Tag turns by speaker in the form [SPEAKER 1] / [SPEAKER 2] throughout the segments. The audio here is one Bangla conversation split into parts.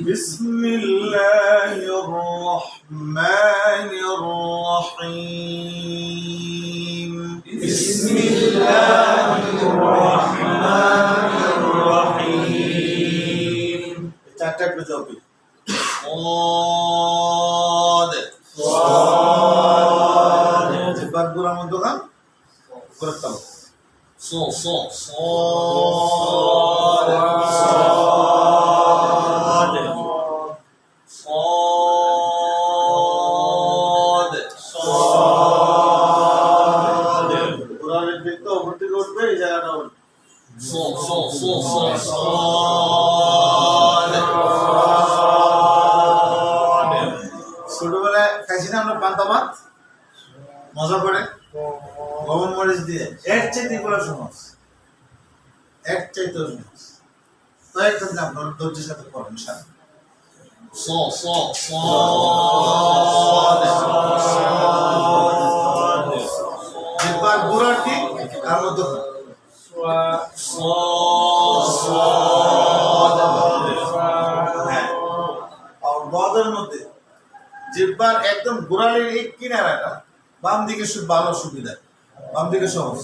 [SPEAKER 1] بسم الله الرحمن الرحيم
[SPEAKER 2] بسم الله الرحمن الرحيم
[SPEAKER 1] চারটা করে যাবে صاد
[SPEAKER 2] صاد
[SPEAKER 1] জিহ্বার গোড়ার মধ্যে গান করে দাও صاد গোড়ার দিকটা উপর দিকে উঠবে এই জায়গাটা ছোটবেলায় খাইছি না আমরা পান্তা ভাত মজা করে লবণ মরিচ দিয়ে এর চাইতে এগুলো সহজ এক চাইতে সহজ তো একটা দিন আপনার ধৈর্যের সাথে পড়েন সাথে একবার গোড়ার দিক আর মধ্যে বদের মধ্যে জিহ্বার একদম গোড়ালির এই কিনারাটা বাম দিকে ভালো সুবিধা বাম দিকে সহজ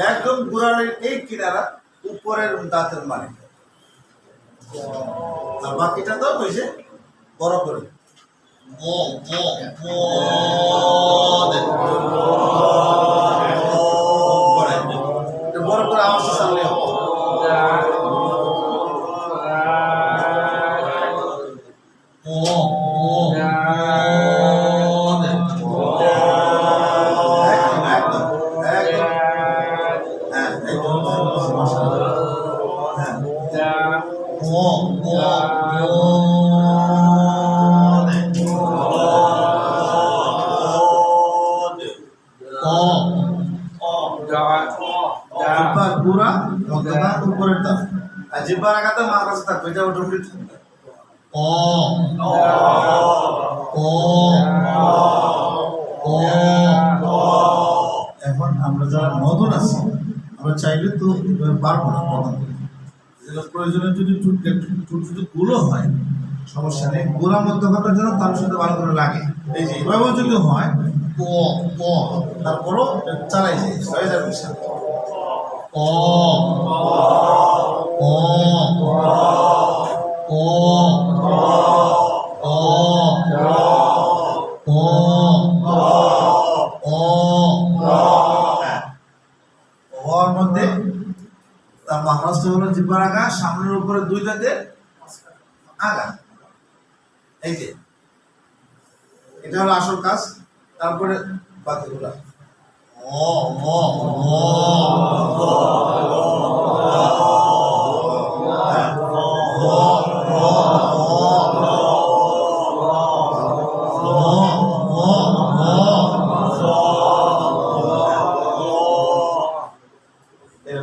[SPEAKER 1] একদম গোড়ালির এই কিনারা উপরের দাঁতের মানে আর বাকিটা তো হয়েছে বড় করে বড় করে আওয়াজ চাললে পুরা মধ্যমা উপরের দাঁত আর জিহ্বার আঘাতে মার কাছে থাকবে এটা অটোমেটিক থাকবে এখন আমরা যারা নতুন আছি আমরা চাইলে তো পারবো না প্রথম প্রয়োজনে যদি যদি গুলো হয় সমস্যা নেই গোড়া মধ্যখানটার জন্য তার সাথে ভালো করে লাগে এই যে এভাবেও যদি হয় তারপরও চালাই যায় হয়ে যাবে হওয়ার মধ্যে তার মাখাজটা হলো জিহ্বার আগা সামনের উপরে দুই দাঁতের আগা এই যে এটা হলো আসল কাজ তারপরে বাকিগুলা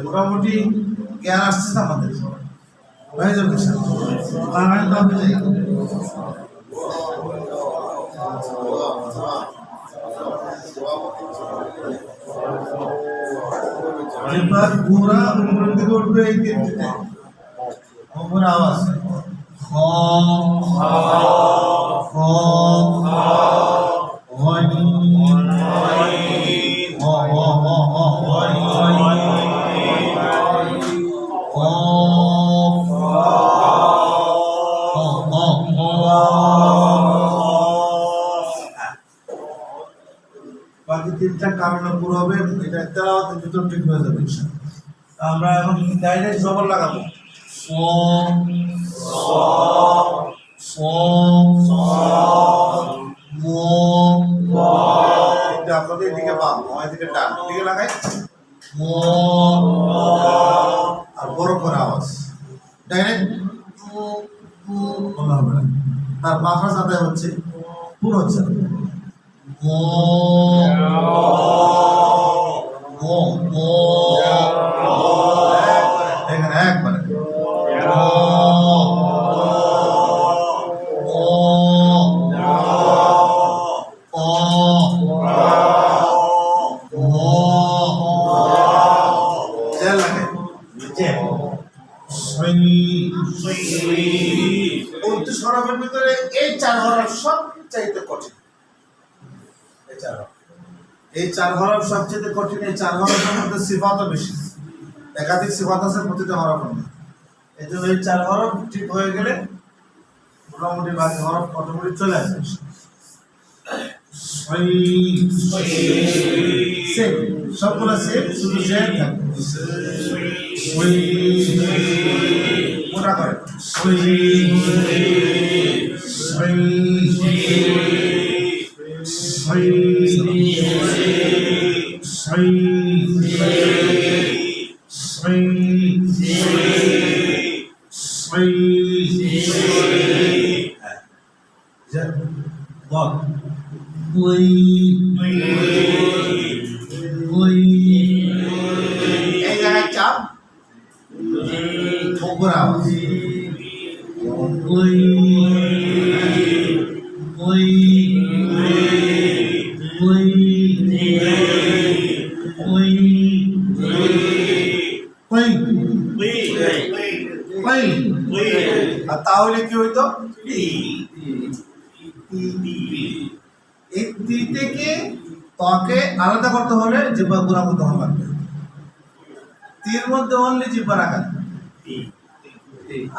[SPEAKER 1] মোটামুটি জ্ঞান আসছে আমাদের হয়ে যাবে জিহ্বার পুরা উপরের দিকে উঠবে এই তিনটে উপরে আওয়াজ বাকি তিনটা কারণে পুরো হবে এটা তেলাওয়াতের ভিতর ঠিক হয়ে যাবে আমরা এখন ডাইরেক্ট জবর লাগাবো এটা আপনাদের দিকে পাবো আমার দিকে ডান দিকে লাগাই আর বড় করে আওয়াজ ডাইরেক্ট বলা হবে না তার মাথা সাথে হচ্ছে পুরো হচ্ছে এখানে একবারে হরফের ভিতরে এই 4 হরফ সবচাইতে কঠিন। এই 4 হরফ সবচেয়ে কঠিন। এই 4 হরফের মধ্যে সিফাতও বেশি, একাধিক সিফাত আছে প্রতিটা হরফের মধ্যে। এই জন্য এই 4 হরফ ঠিক হয়ে গেলে মোটামুটি বাকি হরফ অটোমেটিক চলে আসবে। সেম সবগুলো সেম, শুধু জেড থাকবে। মোটা করে এই জায়গায় চাপ ঠোকর আওয়াজ। আর তাহলে কি হইতো? এই তি থেকে ত্বকে আলাদা করতে হলে জিহ্বা গুণা মধ্যে হওয়া লাগবে। তীর মধ্যে অনলি জিহ্বা রাখা,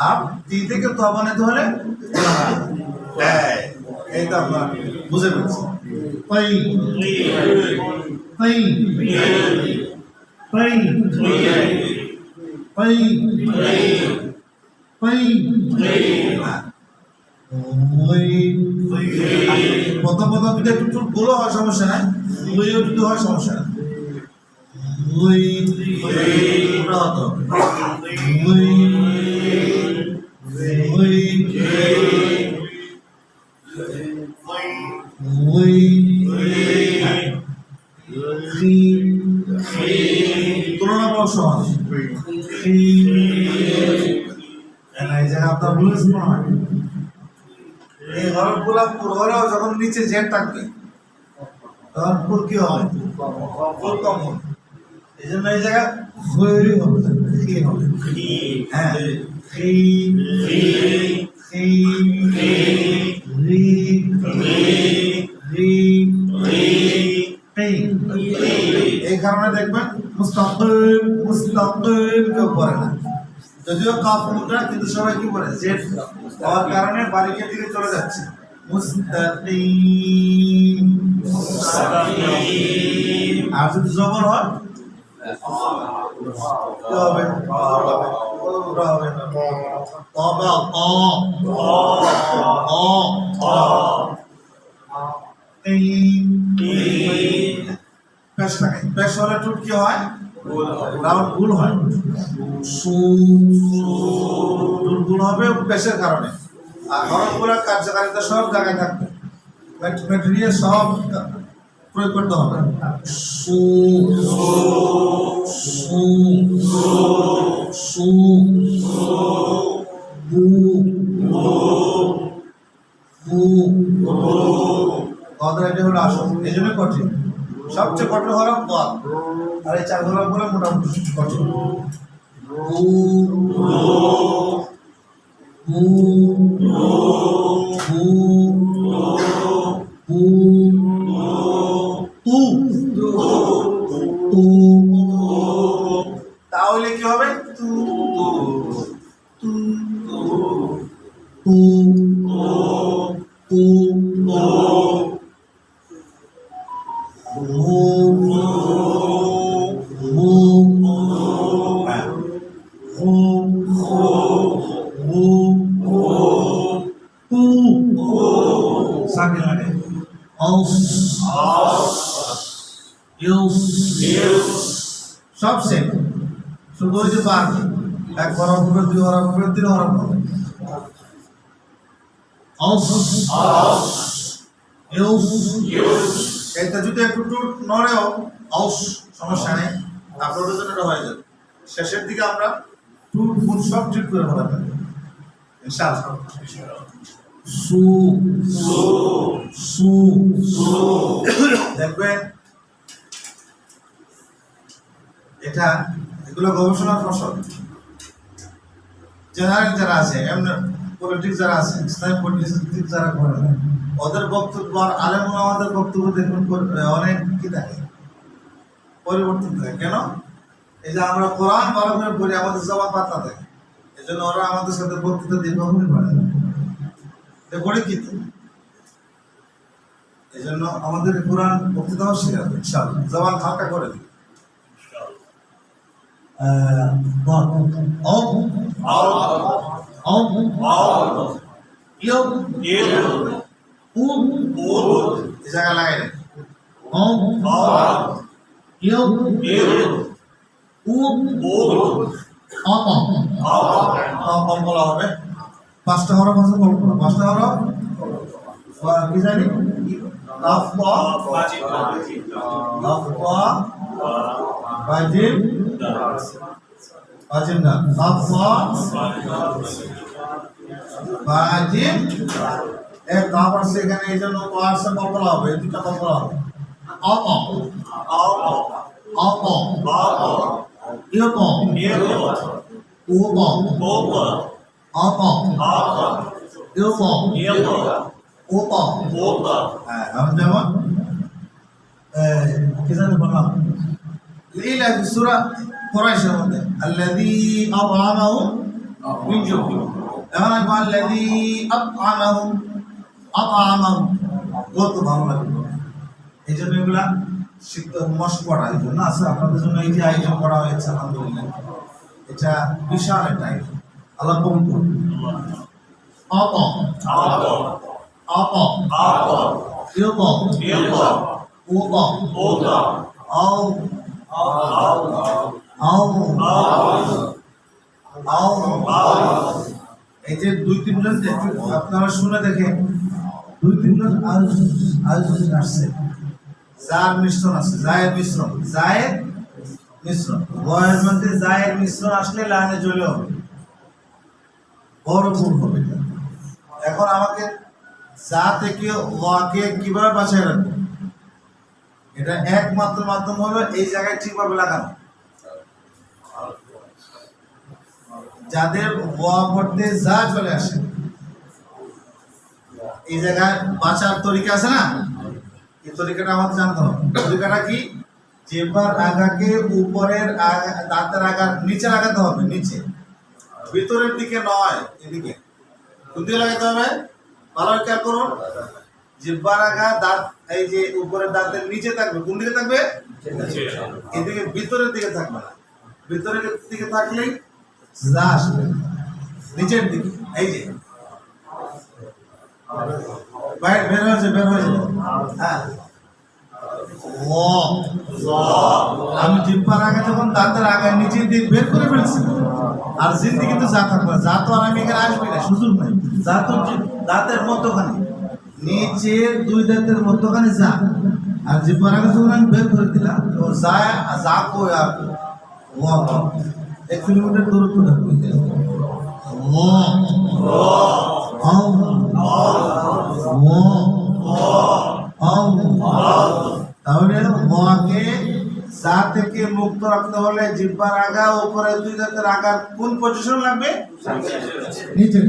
[SPEAKER 1] আর তি থেকে ত বানাতে হলে এই তো আপনার বুঝে পেরেছি। পাই পাই পাই পাই পাই প্রথম যদি একটু গোলো হয় সমস্যা নাই, ওইও যদি হয় সমস্যা নাই। ওটা হতো তুলনামূলক সহজ। এই জায়গায় আপনার বুঝেছ মনে হয় এই হরফগুলা পুর হলেও যখন নিচে জেড থাকবে তখন পুর কি হবে? পুর কম হবে। এই জন্য এই জায়গা হয়ে হবে, কি হবে? হ্যাঁ, এই কারণে দেখবেন মুস্তাকিম মুস্তাকিম কেউ পড়ে না, যদিও কাফ মুদ্রা, কিন্তু সবাই কি বলে জেড হওয়ার কারণে বারিকের দিকে চলে যাচ্ছে। মুস্তাকিম আর যদি জবর হয় কি হবে? পেশ থাকে, পেশ হলে টুট কি হয়? রাউন্ড গুল হয়, গুল হবে পেশের কারণে। আর হরফগুলোর কার্যকারিতা সব জায়গায় থাকবে, ম্যাটেরিয়াল সব প্রয়োগ করতে হবে। সু সু সু বু বু গদরাটি হলো আসল, এই জন্য কঠিন। সবচেয়ে কঠিন হরফ গদ, আর এই 4 হরফগুলো মোটামুটি কঠিন। বু বু বু বু তু তু, তাহলে কি হবে? তু তু তু তু সব সেম, শুধু ওই যে বার এক হরফ হবে, 2 হরফ হবে, 3 হরফ হবে। এটা যদি একটু নড়েও সমস্যা নেই, আপনার জন্য হয়ে যাবে। শেষের দিকে আমরা টুট ফুট সব ঠিক করে ফেলাতে ইনশাআল্লাহ। সু সু সু দেখবেন এটা, এগুলো গবেষণার ফসল। জেনারেল যারা আছে পলিটিক্স যারা আছে, ইসলামী পলিটিক্স যারা করে, ওদের বক্তব্য আর আলেম ওলামাদের বক্তব্য দেখুন অনেক কি থাকে, পরিবর্তন থাকে। কেন? এই যে আমরা কোরআন ভালো করে পড়ি, আমাদের জবাব পাতলা থাকে, এই জন্য ওরা আমাদের সাথে বক্তৃতা দিয়ে কখনই পারে না, এটা করে কি তো। এই জন্য আমাদের কোরআন বক্তৃতাও শেখাবে ইনশাআল্লাহ, জবান হালকা করে দিই। এই জায়গা লাগাই বলা হবে। পাঁচটা হরফ আছে, বলবো পাঁচটা হরফ কি জানি, এখানে এই জন্য বলা হবে, দুটা বলা হবে। যেমন কি জানি বললাম, সূরা কুরাইশের মধ্যে আল্লাযী আত'আমাহুম মিন জু'ইন, এখন আসবো আল্লাযী আত'আমাহুম, কত ভালো লাগে। এই জন্য এগুলা শিখতে মস্ত পড়া, এই জন্য আছে আপনাদের জন্য এই যে আয়োজন করা হয়েছে, আলহামদুলিল্লাহ এটা বিশাল একটা আয়োজন, আল্লাহ কবুল করুন। এই যে দুই তিনজন আপনারা শুনে দেখেন, দুই তিনজন আসছে, যার মিশ্রণ আছে, জায়ের মিশ্রণ, জায়ের মিশ্রণ, বয়ের মধ্যে জায়ের মিশ্রণ আসলে লাইনে চলে হবে, বড় ভুল হবে। এখন আমাকে যা থেকে ওয়াকে কিভাবে বাঁচিয়ে রাখবো, এটা একমাত্র মাধ্যম হলো এই জায়গায় ঠিকভাবে লাগানো। যাদের ওয়া পড়তে যা চলে আসে, এই জায়গায় বাঁচার তরিকা আছে না, এই তরিকাটা আমাদের জানতে হবে। তরিকাটা কি? জিহ্বার আগাকে উপরের দাঁতের আগার নিচে লাগাতে হবে, নিচে, ভিতরের দিকে নয়, এদিকে। কোন দিকে লাগাতে হবে? ভালো খেয়াল করুন, জিহ্বার আগা দাঁত এই যে উপরের দাঁতের নিচে থাকবে। কোন দিকে থাকবে? এদিকে, ভিতরের দিকে থাকবে না। ভিতরের দিকে থাকলেই যা আসবে নিচের দিকে, এই যে বাইরে বের হয়েছে, হ্যাঁ। আমি জিহ্বার আগে যখন দাঁতের আগায় নিচের দিক বের করে ফেলছি, আর জিন্দিগি তো যা থাকবে, যা তো আর আমি এখানে আসবে না, সুযোগ নেই। যা তো দাঁতের মধ্যখানে, নিচের দুই দাঁতের মধ্যখানে যা, আর জিহ্বার আগে যখন আমি বের করে দিলাম, তো যা কই আর 1 কিলোমিটার দূরত্ব থাকবে। তাহলে ওয়াকে যা থেকে মুক্ত রাখতে হলে জিহ্বার আগা উপরে দুই দাঁতের আগার কোন পজিশন লাগবে? নিচে।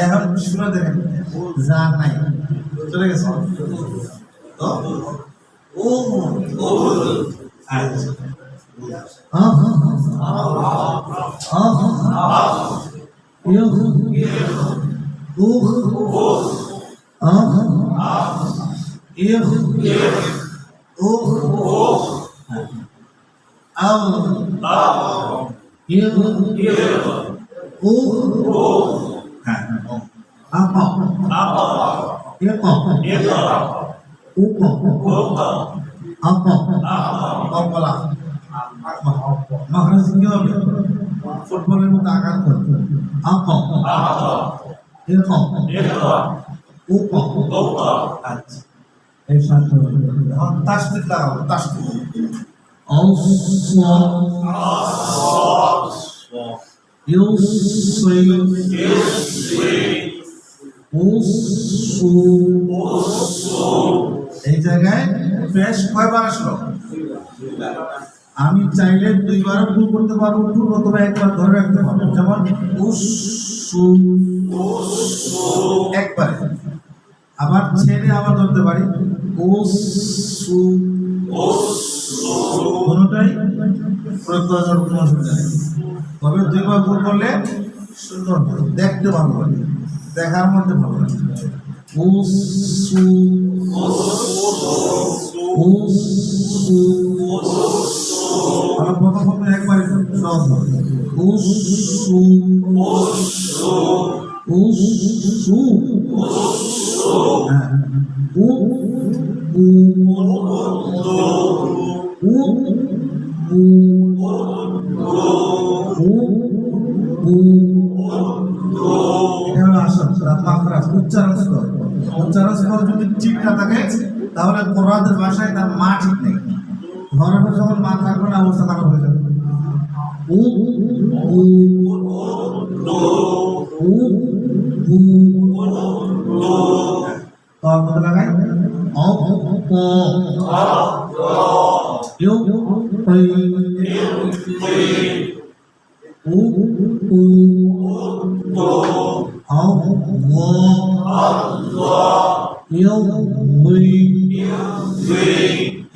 [SPEAKER 1] এখন শুনে দেখেন, যা নাই চলে গেছে তো ফুটবলের মতো আঘাত করবে। আচ্ছা, এই শান্ত তাসদিদ লাগাবো, তাসদিদ উসু এই জায়গায় পেশ কয়বার আসলো? আমি চাইলে দুইবারও ভুল করতে পারবো টুর অথবা একবার ধরে রাখতে পারবো, যেমন উসু একবারে, আবার ছেড়ে আবার ধরতে পারি উসু। কোনোটাই প্রয়োগ করার কোনো অসুবিধা নেই, তবে দুইবার ভুল করলে সুন্দর হবে, দেখতে ভালো লাগে, দেখার মধ্যে ভালো লাগে। উসু উসু প্রথম একবারে সহজ হবে উসু উসু হ্যাঁ উ উ উ এটা হলো আসল মাখরাজ, উচ্চারণ স্তর। উচ্চারণ স্তর যদি ঠিক না থাকে তাহলে কোরআনের ভাষায় তার মা ঠিক নেই, হরফে যখন মা থাকবে না অবস্থা খারাপ হয়ে যাবে। উ উ উ উ তার মধ্যে লাগাই অ প ইউ পই উ উ আ ওয়া ইউ উই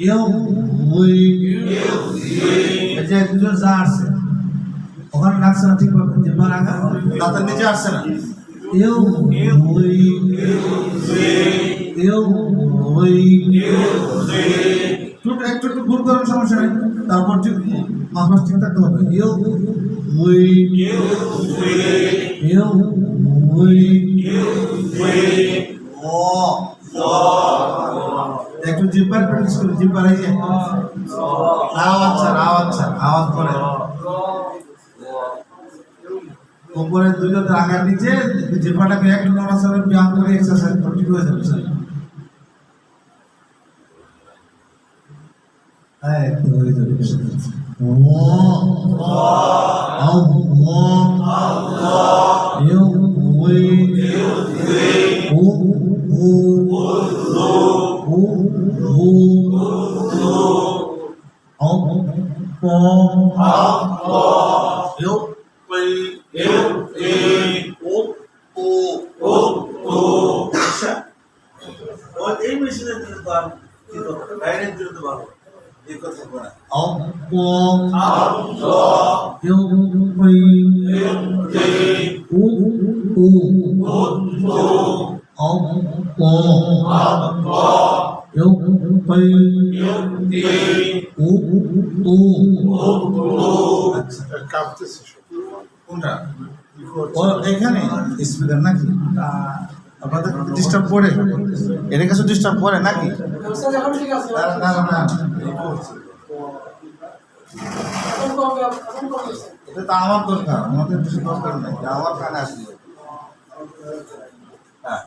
[SPEAKER 1] ইউ উই এই যে দুটো যা আছে ওখানে লাগছে না ঠিকভাবে, যে বার আগা দাঁতের নিচে আসছে না। ইউ উই ইউ উই একটু একটু ভুল করার সমস্যা নেই, তারপর ঠিক মাথা ঠিক থাকতে হবে। ইউ উই ইউ উই ও একটু জিব্বার প্র্যাকটিস করে, জিব্বার এই যে আওয়াজ আওয়াজ করে উপরে দুটো আগার নিচে জিব্বাটাকে একটু নড়াচড়া ব্যায়াম করে এক্সারসাইজ করে ঠিক হয়ে যাবে। হ্যাঁ একটু হয়ে যাবে। ও আল্লাহ ইউ উই উ উ উ উ ইউ পই ইউ ই উ উ উ আচ্ছা ও এই মেশিনে দিতে পারো, কিন্তু বাইরে দিতে পারো এই কথা বলা আল্লাহ ইউ পই ইউ ই উ উ ইউ পই ইউ ই উ উ আচ্ছা কাঁপতেছে কোনটা ও এখানে স্পিকার নাকি আপনাদের ডিস্টার্ব করে, এর কাছে ডিস্টার্ব করে নাকি? না না না এটা তো আমার দরকার, আমাদের বেশি দরকার নেই, আমার কানে আসবে। হ্যাঁ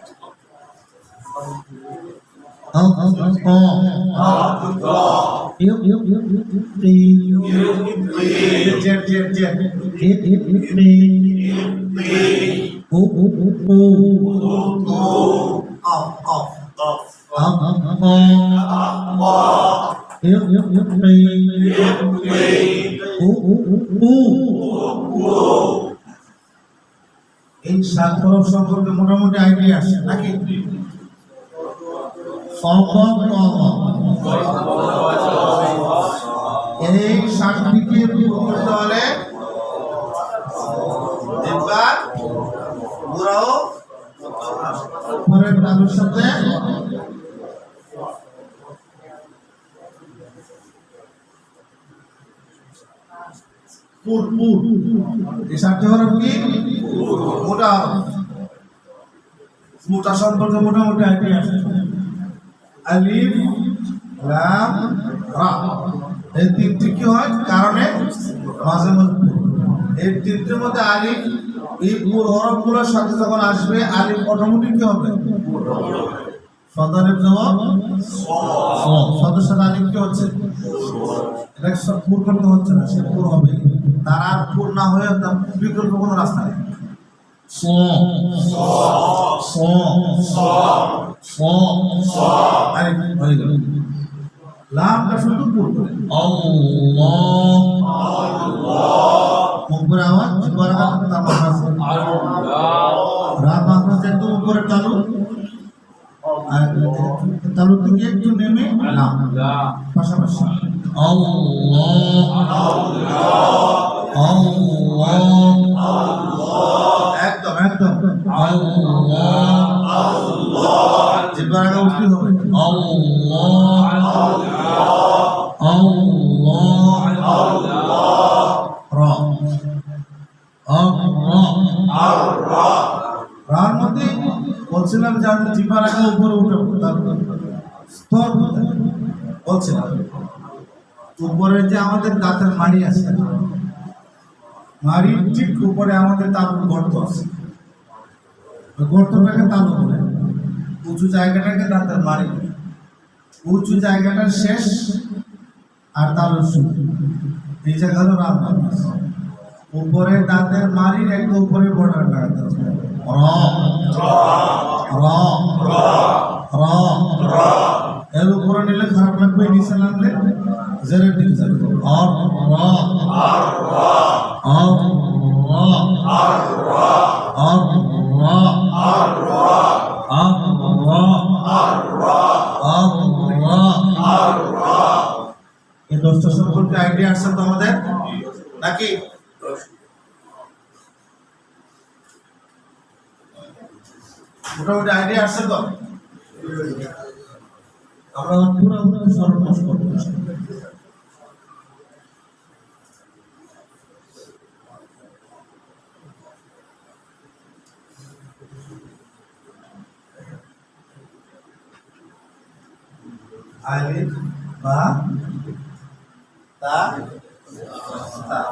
[SPEAKER 1] এই সাত হরফ সম্পর্কে মোটামুটি আইডিয়া আসে নাকি? এই সাতটিকে করতে হলে একবার ঘোরাও পরের তালুর সাথে এই সাতটি হরফ কি মোটা মোটা সম্পর্কে মোটামুটি আইডিয়া আসে। আলিফ লাম রা এই তিনটি কি হয় কারণে মাঝে মধ্যে এই তিনটির মধ্যে আলিফ এই পুরো হরফগুলোর সাথে যখন আসবে আলিফ অটোমেটিক কি হবে সদালিফ জবাব সদস্য আলিফ কি হচ্ছে এটা সব পুর করতে হচ্ছে না, সে পুর হবে, তার আর পুর না হয়ে তার বিকল্প কোনো রাস্তা নেই। হয়ে গেল। লামটা শুধু পুর করে উপরে আওয়াজ জিহ্বার আওয়াজ তার মাখরাজ রা মাখরাজ একদম উপরে তালু আর তালু থেকে একটু নেমে লাম পাশাপাশি একদম একদম জিহ্বার আগে উঠতে হবে রার মধ্যে বলছিলাম যে আমি জিহ্বার আগে উপরে উঠাবো তার স্তর বলছিলাম উপরে যে আমাদের দাঁতের মাড়ি আছে মাড়ির ঠিক উপরে আমাদের তালুর গর্ত আছে গর্তটাকে তালু বলে উঁচু জায়গাটাকে দাঁতের মাড়ি উঁচু জায়গাটার শেষ আর তালুর শুরু এই জায়গা হলো রাম উপরে দাঁতের মাড়ির একদম উপরে বর্ডার লাগাতে হবে এর উপরে নিলে খারাপ লাগবে নিচে নামলে জেরের দিকে যাবে এই 10টা সম্পর্কে আইডিয়া আসছে তো আমাদের নাকি মোটামুটি আইডিয়া আসছে তো আমরা পুরো সর্বনাশ করবো আলিফ বা তা তা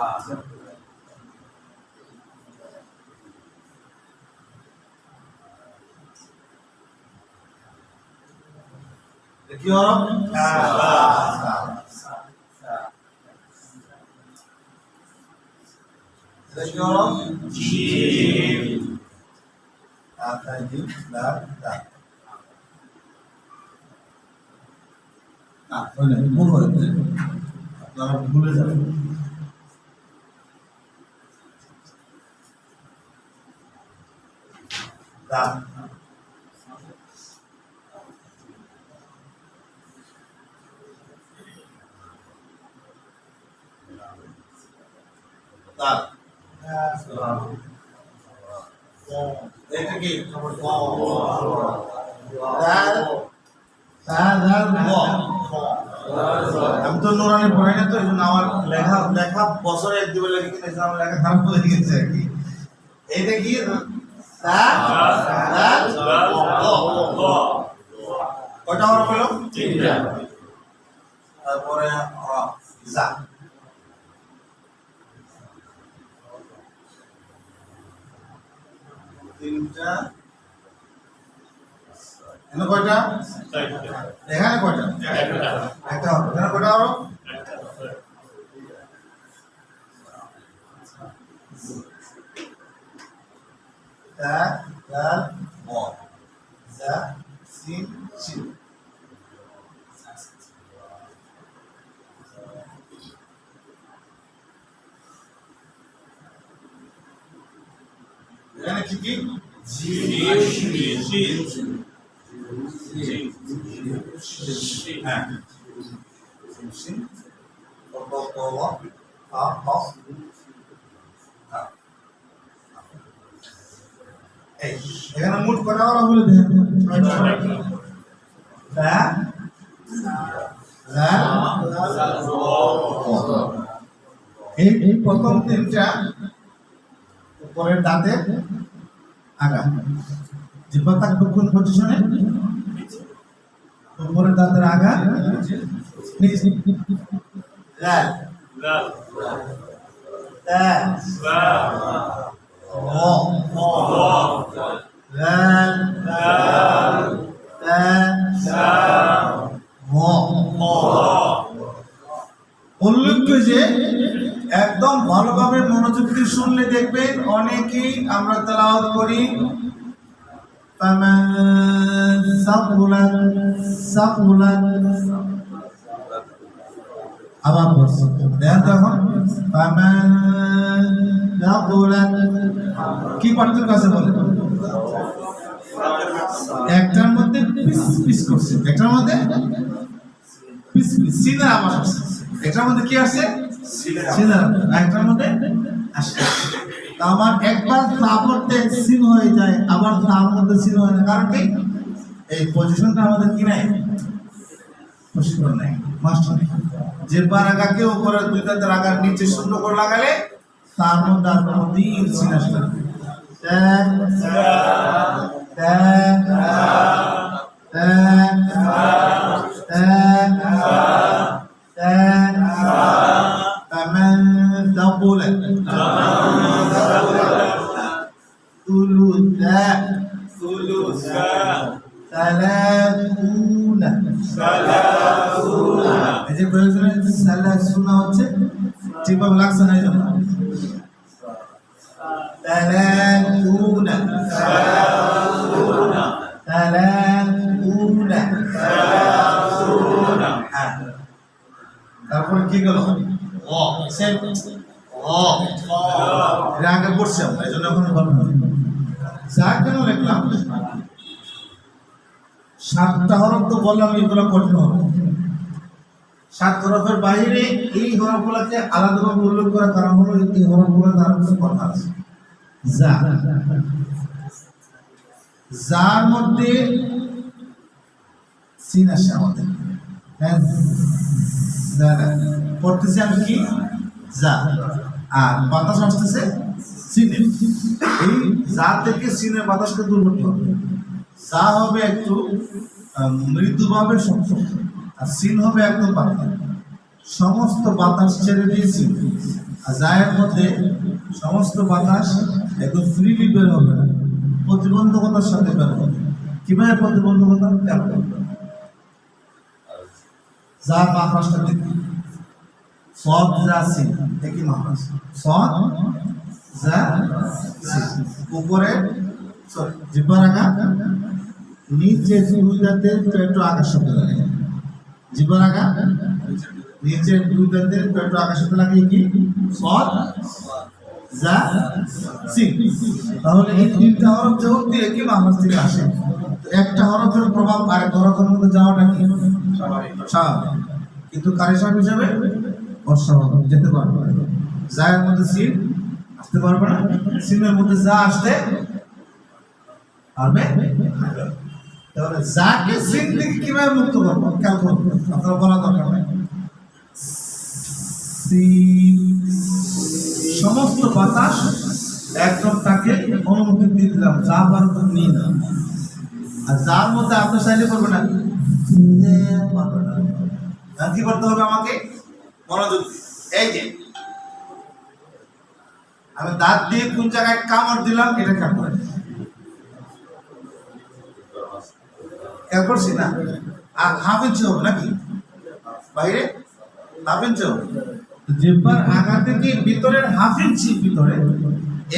[SPEAKER 1] কি হরফ এটা কি হরফ জিম তা জিম লাম তা না ওই ভুল হয়েছে আপনারা ভুলে যাবেন তা এটা কি আমি তো নুরানি পড়াই না তো এই জন্য আমার লেখা বছরে এক দুবার লেখে কিনে আমার লেখা খারাপ হয়ে গেছে আর কি এইটা কি কয়টা হরফ হলো তিনটা তারপরে যা তিনটা এখানে কয়টা এখানে কয়টা একটা হরফ এখানে কয়টা হরফ তা দাল ব যা সিন শিন এখানে কি কি হ্যাঁ এখানে মোট কটা ওরা বলে দেন এই প্রথম তিনটা উপরের দাঁতে আগা জিহ্বা থাকবে কোন পজিশনে উপরের দাঁতের আগা নিচে লাল লাল তা ও ও লাল লাল তা সা ও ও উল্লেখ্য যে একদম ভালোভাবে মনোযোগ দিয়ে শুনলে দেখবেন অনেকেই আমরা তেলাওয়াত করি ফামান সাকুলাত সাকুলাত, আবার বলছি দেখেন তখন ফামান সাকুলাত, কি পার্থক্য আছে বলে? একটার মধ্যে পিস পিস করছে, একটার মধ্যে পিস পিস সিনার আওয়াজ আসছে, একটার মধ্যে কি আসছে? সিনার, একটার মধ্যে আসছে। আমার একবার তা করতে সিন হয়ে যায়, আবার তার মধ্যে সিন হয় না, কারণ কি? এই পজিশনটা আমাদের কি নাই, প্রশিক্ষণ নাই, মাস্টার নেই। যে বারাগাকে উপরে দুইটাতে রাগার নিচে শূন্য করে লাগালে তার মধ্যে আপনার মধ্যে সিন আসবে। فمن ثقلت ثلاثون এই যে প্রয়োজনে সালাসুনা হচ্ছে ঠিকভাবে লাগছে না, এই জন্য ثلاثون তারপরে কি গেল? ও সেম ও এর আগে পড়ছি আমরা, এই জন্য এখন বলবো যা কেন লিখলাম। 7টা হরফ তো বললাম এগুলো কঠিন হরফ। 7 হরফের বাইরে এই হরফগুলোকে আলাদাভাবে উল্লেখ করার কারণ হলো এই হরফগুলো দ্বারা কিছু কথা আছে। যা, যার মধ্যে সিন আসে আমাদের, পড়তেছি আমি কি? যা, আর বাতাস আসতেছে সিনে। এই যা থেকে সিনের বাতাসকে দূর করতে হবে। যা হবে একটু মৃদুভাবে শক্ত, আর সিন হবে একদম পাতলা। সমস্ত বাতাস ছেড়ে দিয়ে সিন, আর যায়ের মধ্যে সমস্ত বাতাস একদম ফ্রিলি বের হবে না, প্রতিবন্ধকতার সাথে বের হবে। কিভাবে প্রতিবন্ধকতা? যা মাখরাজটা দেখি, সদ যা সিন একই মাখরাজ, সদ যা সিন। উপরে জিহ্বার আগা, নিচে দুই দাঁতের একটু আকার সাথে লাগে, জিহ্বার আগা নিচে দুই দাঁতের একটু আকার সাথে লাগে কি? সদ যা সিন। তাহলে এই 3টা হরফ যখন দিয়ে কি মাখরাজ থেকে আসে, একটা হরফের প্রভাব আরেকটা হরফের মধ্যে যাওয়াটা কি স্বাভাবিক, কিন্তু কারি সাহেব হিসাবে অস্বাভাবিক, যেতে পারবে না। যায়ের মধ্যে সিন আসতে পারবে না, সিনের মধ্যে যা আসতে পারবে। তাহলে যাকে সিন থেকে কিভাবে মুক্ত করবো খেয়াল করবো, আপনারা বলা দরকার নাই। সমস্ত বাতাস একদম তাকে অনুমতি দিয়ে দিলাম, যা পারবো নিয়ে না। আর যার মধ্যে আপনার চাইলে করবে না, কি করতে হবে আমাকে? মনোযোগ। এই যে আমি দাঁত দিয়ে কোন জায়গায় কামড় দিলাম, এটা খেয়াল করে, খেয়াল করছি না? আর হাফ ইঞ্চি হবে নাকি বাইরে? হাফ ইঞ্চি হবে। জিহ্বার আগা থেকে ভিতরের হাফ ইঞ্চি ভিতরে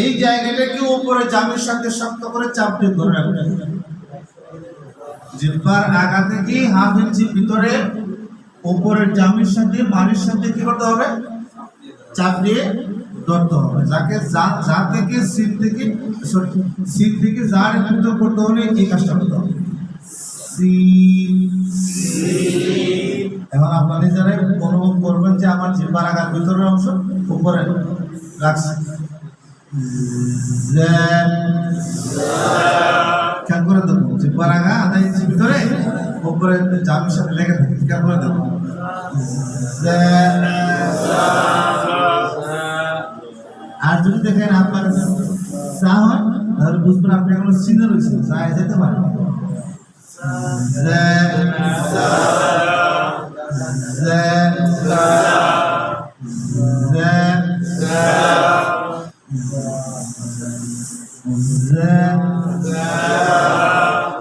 [SPEAKER 1] এই জায়গাটাকে উপরে জামির সাথে শক্ত করে চাপ দিয়ে ধরে রাখবেন। জিহ্বার আগা থেকে হাফ ইঞ্চি ভিতরে উপরের জামির সাথে মালির সাথে কি করতে হবে? চাপ দিয়ে ধরতে হবে। যাকে যা থেকে সিন থেকে সিন থেকে যার একত্র করতে হলে এই কাজটা করতে হবে। এখন আপনারা যারা অনুভব করবেন যে আমার জিহ্বার আগার ভিতরের অংশ উপরে রাখছে, খেয়াল করে দেবো জিহ্বার আগা আধা ইঞ্চি ভিতরে উপরে জামির সাথে লেগে থাকে, খেয়াল করে দেবো। আর যদি দেখেন আপনার চা হয় তাহলে বুঝবেন আপনি এখনো সিনে রয়েছে, চায় যেতে পারেন।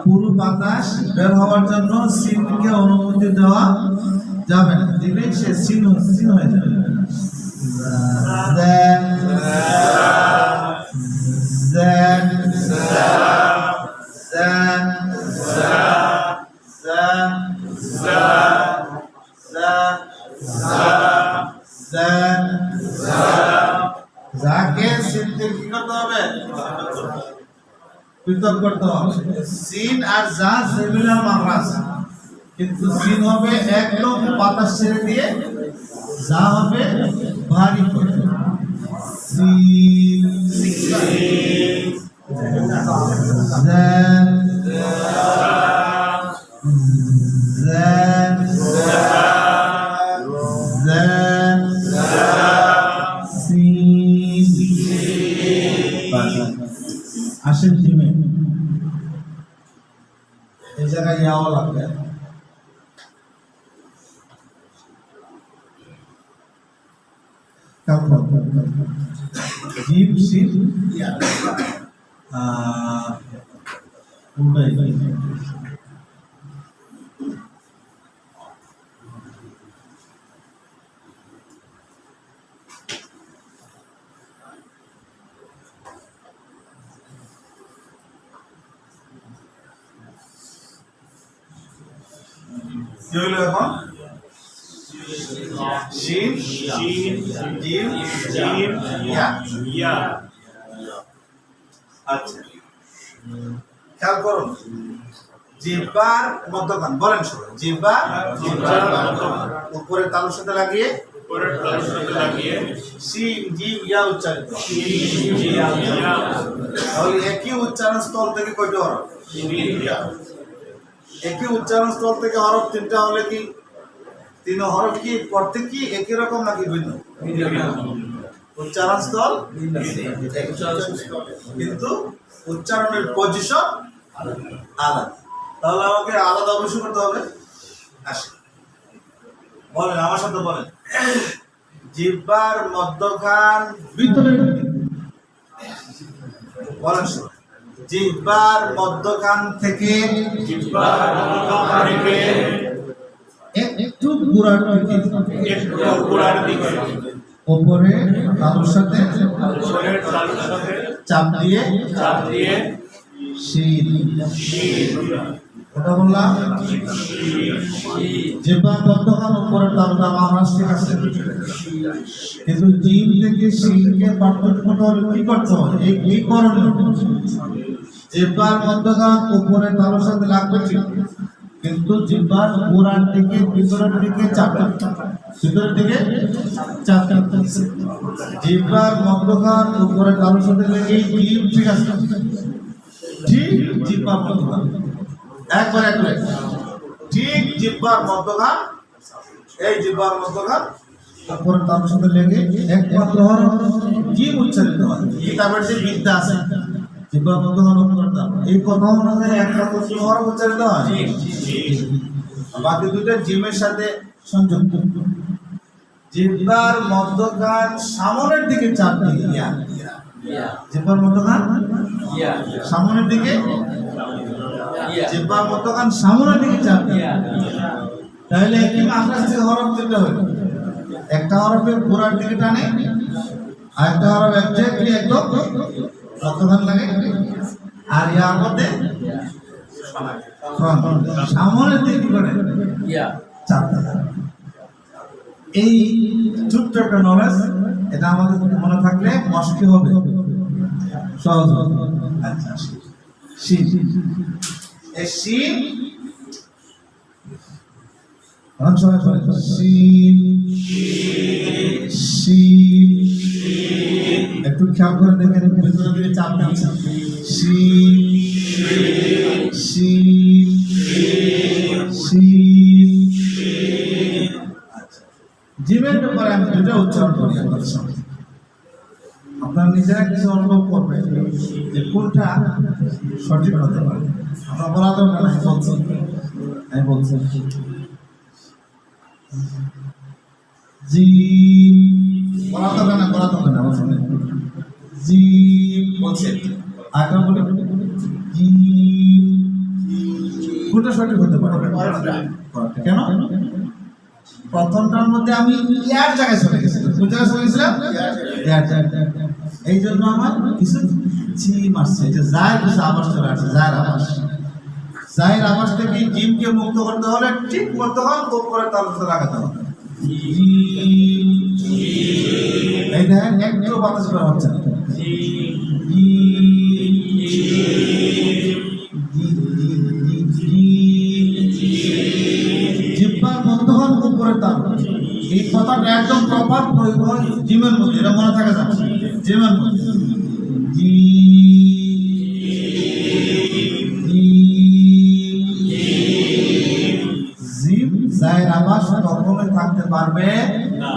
[SPEAKER 1] পুরো বাতাস বের হওয়ার জন্য সিনকে অনুমতি দেওয়া যাবে না, দিলে সে সিন হয়ে যাবে। زاد যাকে সিনকে কি করতে হবে পৃথক করতে হবে সিন আর যা সিমিলার মাখরাজ কিন্তু সিন হবে একদম বাতাস ছেড়ে দিয়ে যা হবে ভারী করে সিন আসেন জিমে এই জায়গায় ইয়াও লাগবে জিম সিন ইয়া কি হলো এখন শিন জিম ইয়া আচ্ছা খেয়াল করুন জিহ্বার মধ্যখান বলেন সবাই জিহ্বার উপরে তালুর সাথে লাগিয়ে শিন জিম ইয়া উচ্চারিত তাহলে একই উচ্চারণ স্থল থেকে কয়টা হরফ একই উচ্চারণ স্থল থেকে হরফ তিনটা হলে কি তিন হরফ কি প্রত্যেক কি একই রকম নাকি ভিন্ন উচ্চারণ স্থল কিন্তু উচ্চারণের পজিশন আলাদা তাহলে আমাকে আলাদা অবশ্যই করতে হবে আসে বলেন আমার সাথে বলেন জিহ্বার মধ্যখান ভিতরে বলেন জিহ্বার মধ্যখান থেকে একটু গোড়ার দিকে উপরে তালুর সাথে চাপ দিয়ে শিন ওটা বললাম জিহ্বার মধ্যখান উপরের তালুটা মহারাষ্ট্র ঠিক আছে কিন্তু জিম থেকে শিনকে পার্থক্য হলে কি করতে হবে এই করণীয় জিহ্বার মধ্যখান উপরে তালুর সাথে লাগবে ঠিক কিন্তু জিহ্বার গোড়ার দিকে ভিতরের দিকে চাপটা ভিতরের দিকে চাপটা জিহ্বার মধ্যখান উপরে তালুর সাথে লেগে জিম ঠিক আছে ঠিক জিহ্বার মধ্যখান একবার ঠিক জিহ্বার মধ্যখান এই জিহ্বার মধ্যখান উপরে তালুর সাথে লেগে একমাত্র হরফ জিম উচ্চারিত হয় কিতাবের যে বিদ্যা আছে জিহ্বার মধ্যখান উপরে তালু এই কথা অনুযায়ী একমাত্র কি হরফ উচ্চারিত হয় বাকি দুইটা জিমের সাথে সংযুক্ত জিহ্বার মধ্যখান সামনের দিকে চাপ দিয়ে জিহ্বার মধ্যখান সামনের দিকে জিহ্বার মধ্যখান সামনের দিকে চাপ দিয়ে তাহলে কি মাখরাজ থেকে হরফ দিতে হবে একটা হরফের গোড়ার দিকে টানে আর একটা হরফ এক্স্যাক্টলি একদম মধ্যখান লাগে আর ইয়ার মধ্যে সামনের দিকে কি করে চাপ এই ছোট্ট একটা নলেজ এটা আমাদের মনে থাকলে মস্তি হবে সহজ হবে আচ্ছা শিন এই শিন অনেক সময় বলে শিন শিন একটু খেয়াল করে দেখেন ভিতরে দিকে চাপ দিচ্ছে শিন শিন শিন জীবের ব্যাপারে আমি দুটা উচ্চারণ করি আপনাদের সামনে আপনারা নিজেরা কিছু অনুভব করবেন যে কোনটা সঠিক হতে পারে আমরা বলা দরকার আমি বলছি জি বলা দরকার না আমার শুনে জি বলছে আগে বলি জি কোনটা সঠিক হতে পারে কেন প্রথমটার মধ্যে আমি ইয়ার জায়গায় চলে গেছিলাম কোন জায়গায় চলে গেছিলাম এই জন্য আমার কিছু জি জিম আসছে, যে জায়ের কিছু আবাস চলে আসছে, জায়ের আবাস। জায়ের আবাস থেকে জিমকে মুক্ত করতে হলে ঠিক করতে হবে, খুব করে তার ভিতরে লাগাতে হবে। এই দেখেন একটু বাতাস করা হচ্ছে না। জিহ্বার মধ্যখান উপরে তার, এই কথাটা একদম প্রপার প্রয়োগ হয় জিমের মধ্যে, এটা মনে থাকে যাচ্ছে জিমের মধ্যে। জিম জায়ের আবাস কখনোই থাকতে পারবে না।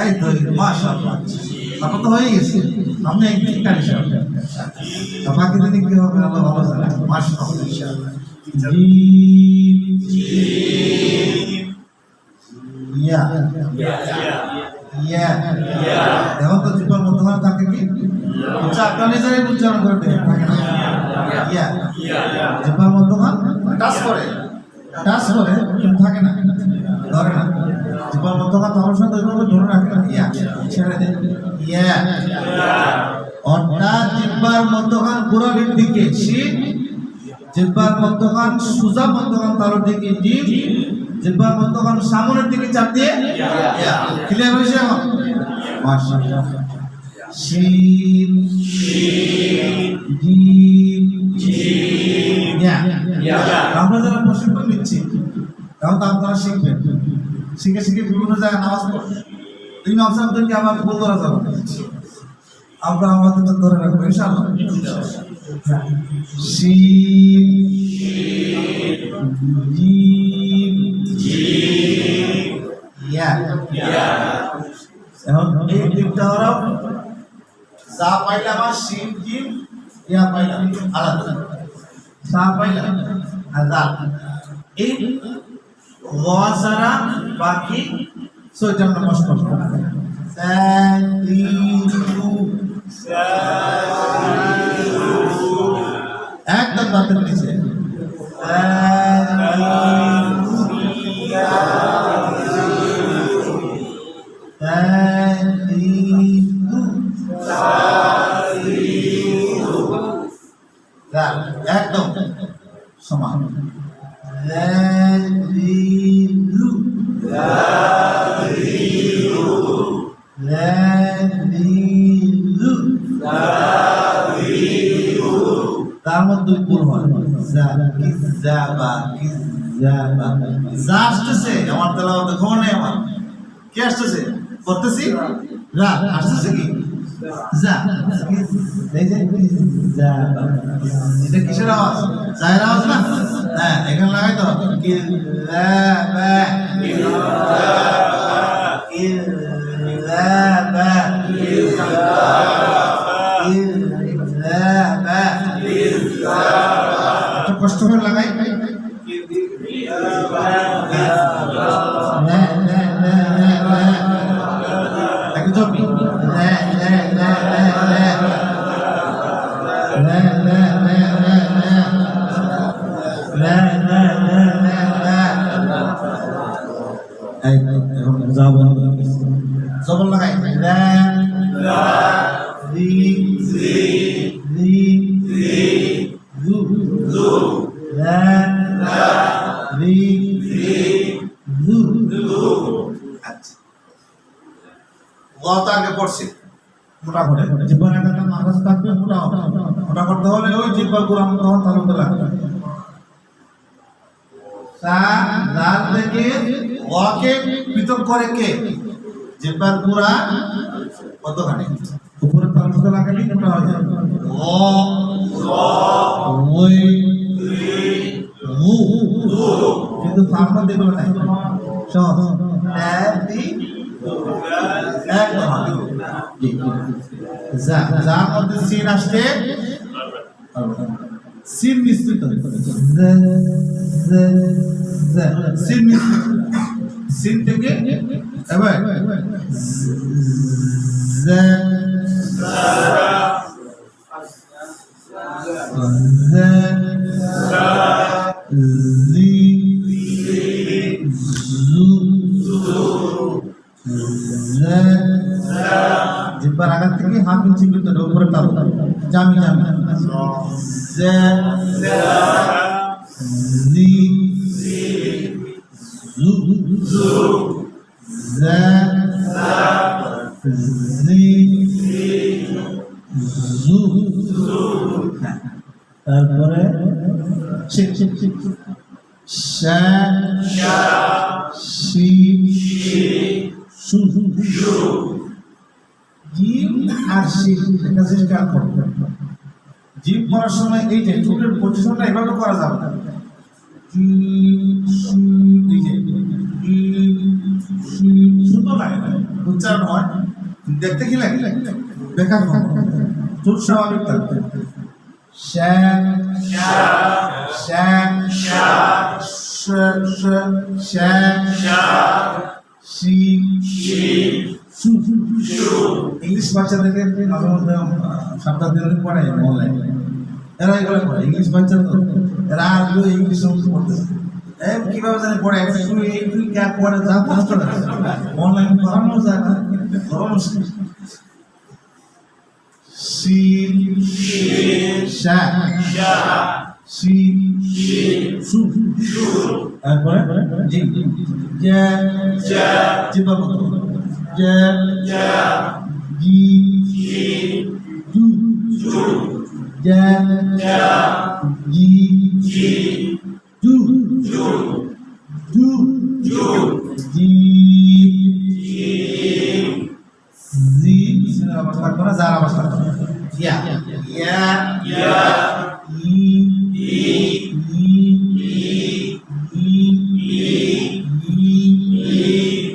[SPEAKER 1] এই তো মাশাআল্লাহ, আপনার তো হয়ে গেছে, আপনি একদিন কাজ বাকি দিনে কি হবে আল্লাহ ভালো জানে। মাশাআল্লাহ ইনশাআল্লাহ। ইয়া ইয়া দেখো তো জিহ্বার মধ্যখানে থাকে কি? আচ্ছা আপনার নিজেরাই উচ্চারণ করে দেখেন, থাকে না? ইয়া জিহ্বার মধ্যখান টাচ করে কিন্তু থাকে না, ধরে না। জিহ্বার মধ্যখান তোমার সাথে ওইভাবে ধরে রাখে না, ইয়া ছেড়ে দেয়। ইয়া অর্থাৎ জিহ্বার মধ্যখান গোড়ালির দিকে শির, জিহ্বার মধ্যখান সোজা মধ্যখান তালুর দিকে জিম, জিহ্বার মধ্যখান সামনের দিকে চাপ দিয়ে ইয়া। ক্লিয়ার হয়েছে এখন? মাশাআল্লাহ। শিন জিম ইয়া। আমরা যারা প্রশিক্ষণ নিচ্ছি তখন তো আপনারা শিখবেন, শিখে বিভিন্ন জায়গায় নামাজ পড়বেন। ইমাম সাহেবদেরকে আমার ভুল ধরা যাবে না, আমরা আমাদের তো ধরে রাখবো ইনশাআল্লাহ। শিন জিম ইয়া। এখন এই তিনটা হরফ যা পাইলাম আর শিন জিম ইয়া পাইলাম আলাদা, যা পাইলাম আর দাল, এই ওয়া ছাড়া বাকি ছয়টা আমরা কষ্ট করব। একদম দাঁতের নিচে একদম সমান। তার মধ্যে ভুল হয়, যা আসতেছে আমার তেলাওয়াতে খবর নেই, আমার কে আসতেছে করতেছি রা আসতেছে কি যা, এটা কিসের আওয়াজ? জায়ের আওয়াজ না? হ্যাঁ এখানে লাগাই তো কষ্ট করে লাগাই। জবর লাগাই আগে পড়ছে মোটা করে, জিহ্বার একটা মাখাস থাকবে, মোটা করতে হলে ওই জিহ্বার গুড়া মতো হওয়া তার মধ্যে লাগবে। দাঁত থেকে ওয়াকে পৃথক করে কে? জিহ্বার গুড়া কতখানি উপরে তার মধ্যে লাগালে মোটা হয়ে যাবে। কিন্তু তার মধ্যে এগুলো নাই, সব যার মধ্যে সিন আসতে সিন মিশ্রিত, সিন মিশ্রিত, সিন থেকে এবার জিব্বার আঘাত থেকে হাত ইঞ্চি ভিতরে উপরে টানো জামি জামি জি জু জি জু তারপরে শিক শিক শিক শা শি সু জিম আর শিক এটা চেষ্টা করতে জিম করার সময় এই যে ঠোঁটের পজিশনটা এভাবে করা যাবে না শুধু লাগে না উচ্চারণ হয় দেখতে কি লাগে বেকার ঠোঁট স্বাভাবিক থাকবে শা শা শা শি সু ইংলিশ বাচ্চাদেরকে মাঝে মধ্যে সপ্তাহ দিন পড়ায় অনলাইনে এরা এগুলো পড়ে ইংলিশ বাচ্চা তো এরা আর ইংলিশ পড়তেছে কিভাবে জানি পড়ে ক্যাপ পড়ে যা কষ্ট লাগে অনলাইন পড়ানো যায় না বড় মুশকিল সি শা সি সু তারপরে জি জে জিবা বলো জে জি জু জে জি জু জু জি জি সিনার আওয়াজ থাকবে না যার আওয়াজ থাকবে ইয়া ইয়া ইয়া ই ই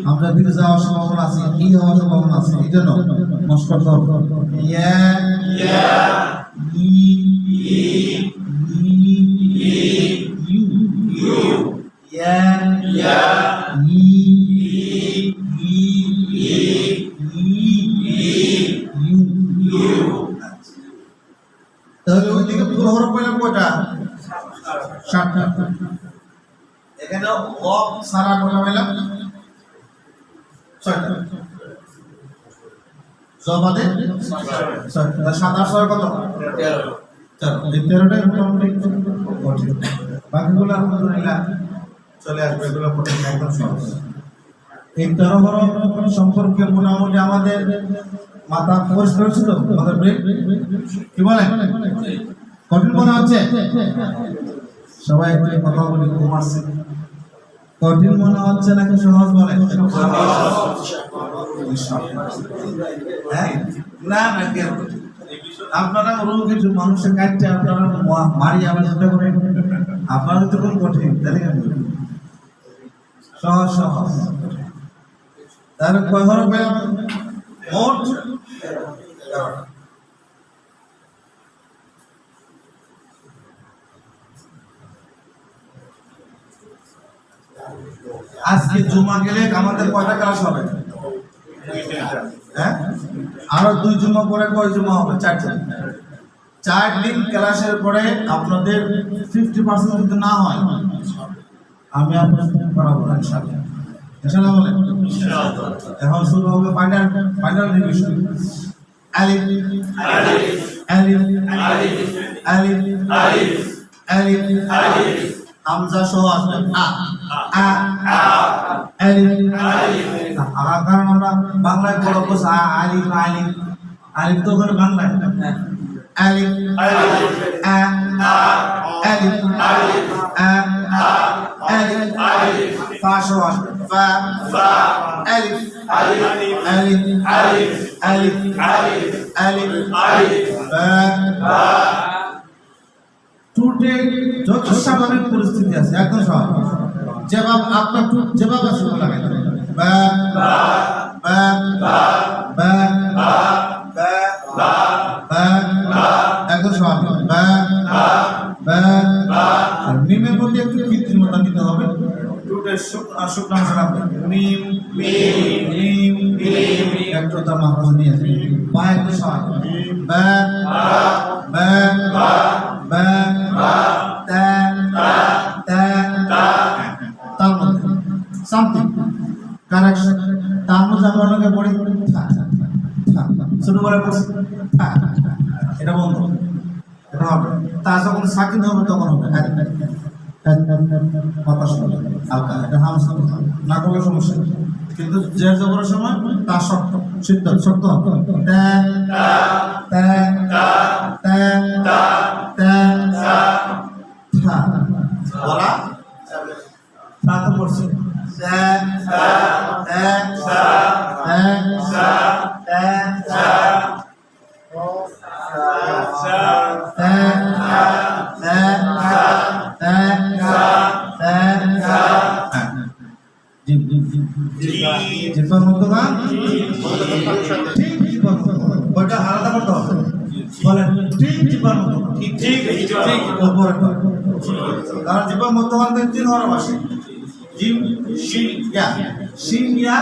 [SPEAKER 1] আমরা দিকে যাওয়ার সম্ভাবনা আছে ই হওয়ার সম্ভাবনা আছে এই জন্য মস্কর ইয়া ইয়া ই ই ইউ ইউ ইয়া ইয়া ই ই ইউ ইউ তাহলে ওই দিকে পুরো হরফ পেলাম কয়টা 7টা এখানে অ সারা কয়টা পেলাম 6টা জবাদে 6টা 7 আর 6 কত 13 এই 13টাই মোটামুটি কঠিন বাকিগুলো আলহামদুলিল্লাহ চলে আসবে এগুলো কঠিন একদম সহজ এই 13 হরফ সম্পর্কে মোটামুটি আমাদের মাথা পরিষ্কার ছিল আমাদের ব্রেক কি বলেন কঠিন মনে হচ্ছে সবাই একটু কথা বলি ঘুম আসছে কঠিন মনে হচ্ছে নাকি সহজ বলেন না না আপনারা ওরকম কিছু মানুষের কাটতে আপনারা মারি আবার চিন্তা করেন আপনারা তো কোন কঠিন তাহলে সহজ সহজ তাহলে কয় হরফ মোট আজকে জুমা গেলে আমাদের কয়টা ক্লাস হবে হ্যাঁ আরো 2 জুমা পরে কয় জুমা হবে 4 দিন ক্লাসের পরে আপনাদের 50% যদি না হয় আমি আপনাদের করাবো ইনশাআল্লাহ ইনশাআল্লাহ বলেন এখন শুরু হবে ফাইনাল রিভিশন আলিফ আলিফ আলিফ আলিফ আলিফ আলিফ হামজা সহ আসবে আ আলিফ কারণ আমরা বাংলায় বড় কথা আলিফ আলিফ আলিফ তো ওখানে বাংলায় আলিফ আ আলিফ আ আলিফ ফা সহ আসবে ফা আলিফ আলিফ আলিফ আলিফ বা টুটে যত স্বাভাবিক পরিস্থিতি আছে একদম স্বাভাবিক যেভাবে আপনার টুট যেভাবে শুরু লাগে বা বা বা বা বা একদম স্বাভাবিক বা বা মিমের মধ্যে একটু কৃত্রিমতা নিতে হবে টুটের শুক্রাংশ রাখবে মিম মিম মিম মিম একটু তার মাহফুজ নিয়ে আসবে বা একটু স্বাভাবিক বা বা বা তা তা তার মধ্যে সামথিং কারেকশন তার মধ্যে আমরা জায়গায় পড়ি থা থা, ছোটবেলায় পড়ছি থা, এটা বন্ধ, এটা হবে। তা যখন সাকিন হবে তখন হবে বাতাস হবে হালকা, এটা হামস না করলে সমস্যা নেই। কিন্তু যে জবরের সময় তা শক্ত, সিদ্ধ শক্ত হবে। ট্যাং ট্যাং ট্যাং ট্যাং থা, বলা তা তো পড়ছি ট্যাং ট্যাং ট্যাং ট্যাং জিব্বার মধ্যখান ঠিক জিব্বার মধ্যখান, ওইটা আলাদা করতে হবে। বলেন ঠিক জিব্বার মধ্যখান, ঠিক ঠিক ঠিক উপরে, কারণ জিব্বার মধ্যখান থেকে 3 হরফ আসে, জিম শিন ইয়া, শিন ইয়া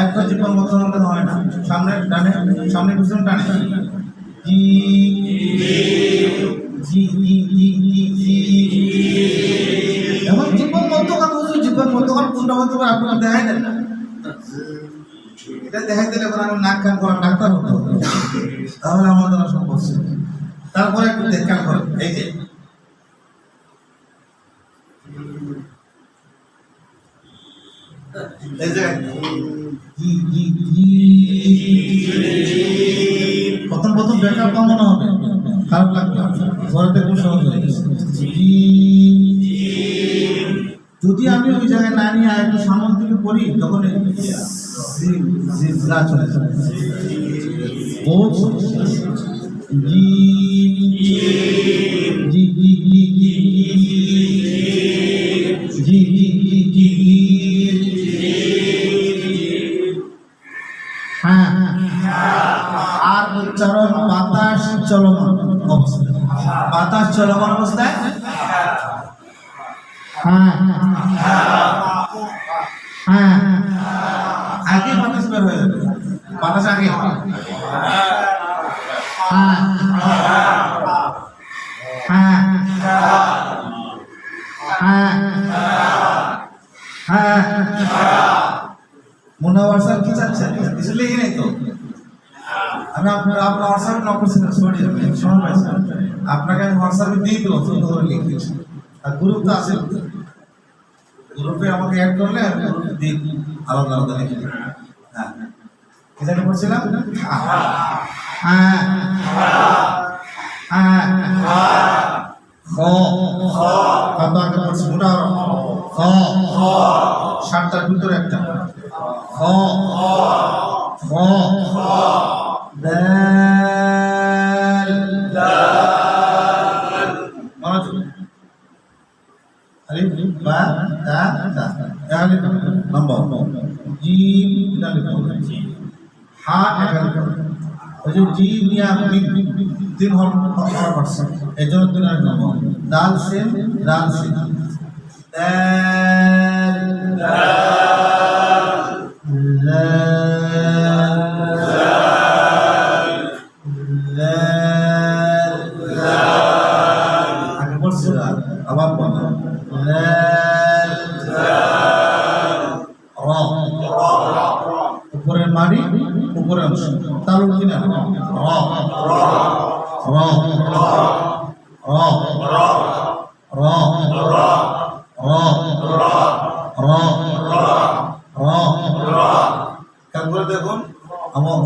[SPEAKER 1] একবার জিব্বার মধ্যখান থেকে হয় না, সামনে ডানে সামনে পিছনে টানে জি জি জি জি জি জি। এখন জীবন মধ্যখান হুজুর, জীবন মধ্যখান কোনটা হতে পারে আপনারা দেখাই দেন না, এটা দেখাই দিলে এখন আমি নাক কান করা ডাক্তার হতে হবে, তাহলে আমাদের সম্ভব ছিল। তারপরে একটু দেখকান করেন, এই যে এই যে জি জি জি, প্রথম প্রথম ব্যাকআপ কেমন হবে, খারাপ লাগবে, পরেতে খুব সহজ হয়ে গেছে। যদি আমি ওই জায়গায় না নিয়ে একটু সামন থেকে পড়ি তখন চলে যাবে বহুত জি জি জি জি জি জি জি জি। হ্যাঁ, আর উচ্চারণ বাতাস চলমান অবস্থায়, বাতাস চলমান অবস্থায় হ্যাঁ হ্যাঁ, আগে বাতাস বের হয়ে যাবে, বাতাস আগে হ্যাঁ হ্যাঁ হ্যাঁ হ্যাঁ। মুনাওয়ার স্যার কি চাচ্ছেন, কিছু লিখে নেই তো, আমি আপনার হোয়াটসঅ্যাপে নক করছিলাম, সরি সময় পাইছি, আপনাকে আমি হোয়াটসঅ্যাপে দিয়ে দেবো, সুন্দর করে লিখেছি। আর গ্রুপ তো আছে, গ্রুপে আমাকে অ্যাড করলে আমি গ্রুপে দিই আলাদা আলাদা লিখে দিই। হ্যাঁ, কি জানি বলছিলাম, হ্যাঁ হ্যাঁ খ কত আগে পড়ছি, মোটা খ 7টার ভিতরে একটা খ খ দাল মনোযোগ, আলিফ বা তা তা, আলিফ নম্বর, জিম আলিফ, হা আলিফ, ওই যে জিম ইয়া মিম 3 হরফ আছে, এজন্য 3 আলিফ নম্বর, দাল সিন দাল সিন দাল দাল, আগে পড়ছি আবার বলো উপরের মারি উপরের অংশ তার উল্টি না, তারপরে দেখুন আমার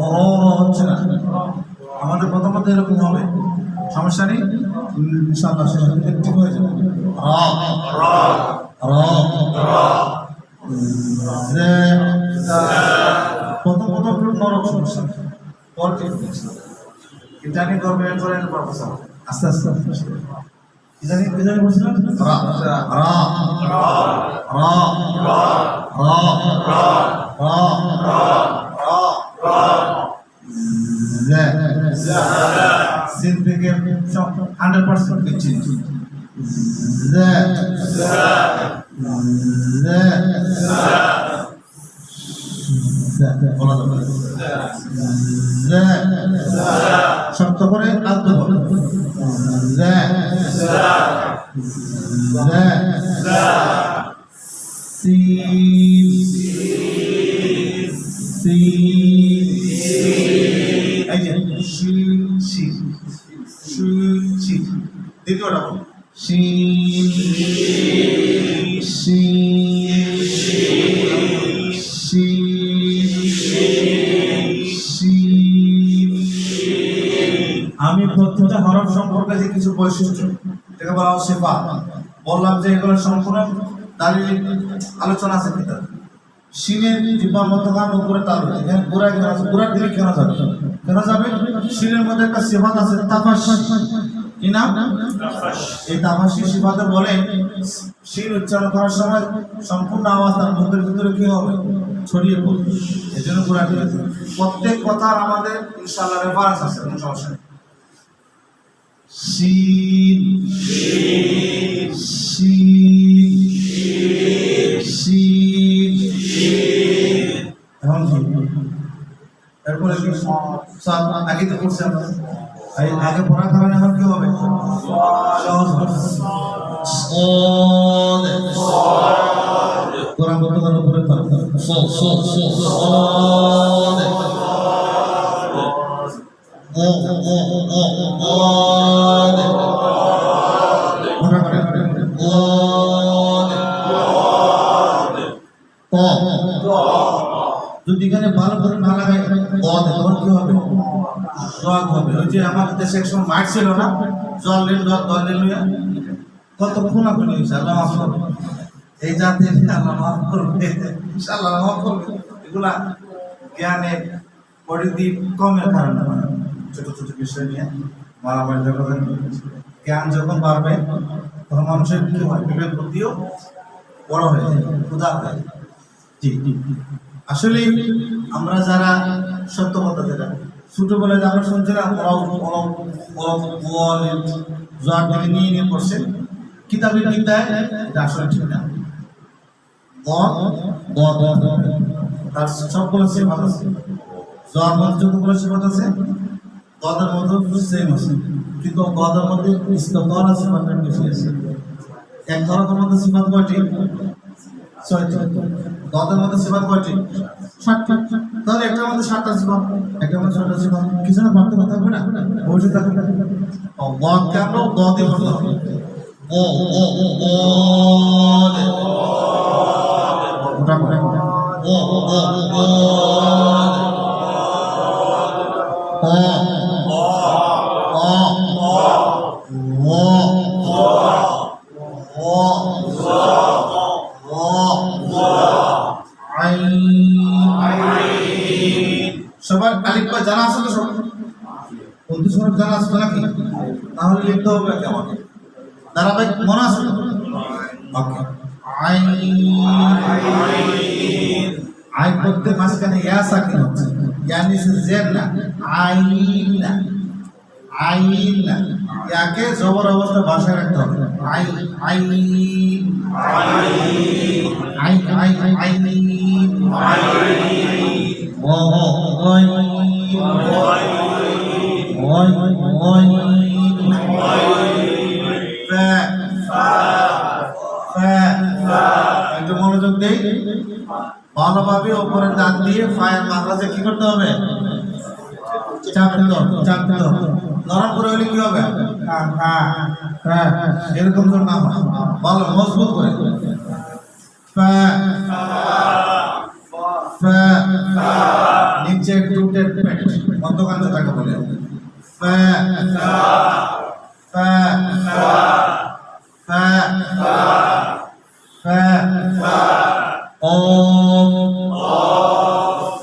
[SPEAKER 1] হচ্ছে না, আমাদের প্রথমত এরকম হবে, সমস্যা নেই, ইনশাআল্লাহ ঠিক হয়ে যাবে। প্রথম প্রথম নরম সমস্যা, পর ঠিক এটা নিয়ে গর্বের করেন আস্তে আস্তে জানি বলছিলাম সিন থেকে 100% দিচ্ছি, শক্ত করে আলতো বল, সি সি এই যে শিন শিন শিন শিন দ্বিতীয়টা বলো শিন শিন শিন। আমি প্রত্যেকটা হরফ সম্পর্কে যে কিছু বৈশিষ্ট্য এটাকে বলা হয় সিফাত। বললাম যে এগুলো সম্পূর্ণ দালিল আলোচনা আছে কিতাব। শিনের জিহ্বার মধ্যখান উপরে তালু, এখানে গোড়ায় কেন আছে, গোড়ার দিকে কেন যাবে, কেন যাবে? শিনের মধ্যে একটা সিফাত আছে তাফাশি, কি নাম? এই তাফাশি সিফাতে বলে শিন উচ্চারণ করার সময় সম্পূর্ণ আওয়াজ তার মুখের ভিতরে কি হবে, ছড়িয়ে পড়বে। এই জন্য গোড়ার দিকে প্রত্যেক কথার আমাদের ইনশাআল্লাহ রেফারেন্স আছে, কোনো সমস্যা নেই। শিন শিন শিন, এখন কি এরপরে কি সব আগে তো করছে আমরা, এই আগে পড়ার কারণে এখন কি হবে, সহজ হবে। কোরআন বর্তমান উপরে যদি এখানে ভালো করে না লাগাই তখন কি হবে, জগ হবে। ওই যে আমাদের দেশে একসময় মাঠ ছিল না, জল লেন দল লেন কত খুনাখুনি হয়েছে, আল্লাহ মাফ করবে। এই জাতির আল্লাহ মাফ করবে, ইনশাআল্লাহ মাফ করবে। এগুলা জ্ঞানের পরিধি কমের কারণে, ছোট ছোট বিষয় নিয়ে মারামারি জগতে জ্ঞান যখন বাড়বে তখন মানুষের কি হয়, বিবেক বুদ্ধিও বড় হয়ে যায়, উদার হয়। জি জি, আসলে আমরা যারা সত্য কথা, যেটা ছোটবেলায় আমরা শুনছিলাম জোয়ার থেকে নিয়ে নিয়ে পড়ছে কিতাবের বিদ্যায়, এটা আসলে ঠিক না। তার সবগুলো সিফাত আছে, জোয়ার মধ্যে যতগুলো সিফাত আছে গদের মধ্যে সেম আছে, কিন্তু গদের মধ্যে ইস্তকর আছে, সিফাতের বেশি আছে। এক ধরনের মধ্যে সিফাত কয়টি? ছয়টি। গদের মধ্যে সিফাত কয়টি? 7টি। তাহলে একটার মধ্যে 7টা সিফাত, একটার মধ্যে 6টা সিফাত, কিছু না পারতে কথা হবে না, বুঝে থাকবে। গদ কেন গদে পড়তে হবে, ওটা করে সবার আলিফ বা জানা আছে তো, সব বন্ধু সবার জানা আছে নাকি? তাহলে লিখতে হবে কেমন ধারাবাহিক মনে আছে তো? ওকে, আই করতে মাঝখানে ইয়া সাকিন হচ্ছে, ইয়া নিচে জের না, আইন না, আইন না, ইয়াকে জবর অবস্থা ভাষায় রাখতে হবে। I I I I I একটু মনোযোগ দেই ভালোভাবে। ওপরে দাঁত দিয়ে ফায়ের মাথাতে কি করতে হবে, চাপতে হবে, চাপতে হবে। নরম করে হলে কি হবে, এরকম তো না হয়, ভালো মজবুত করে। নিচে টুটের পেট, মধ্যখান যেটাকে বলে,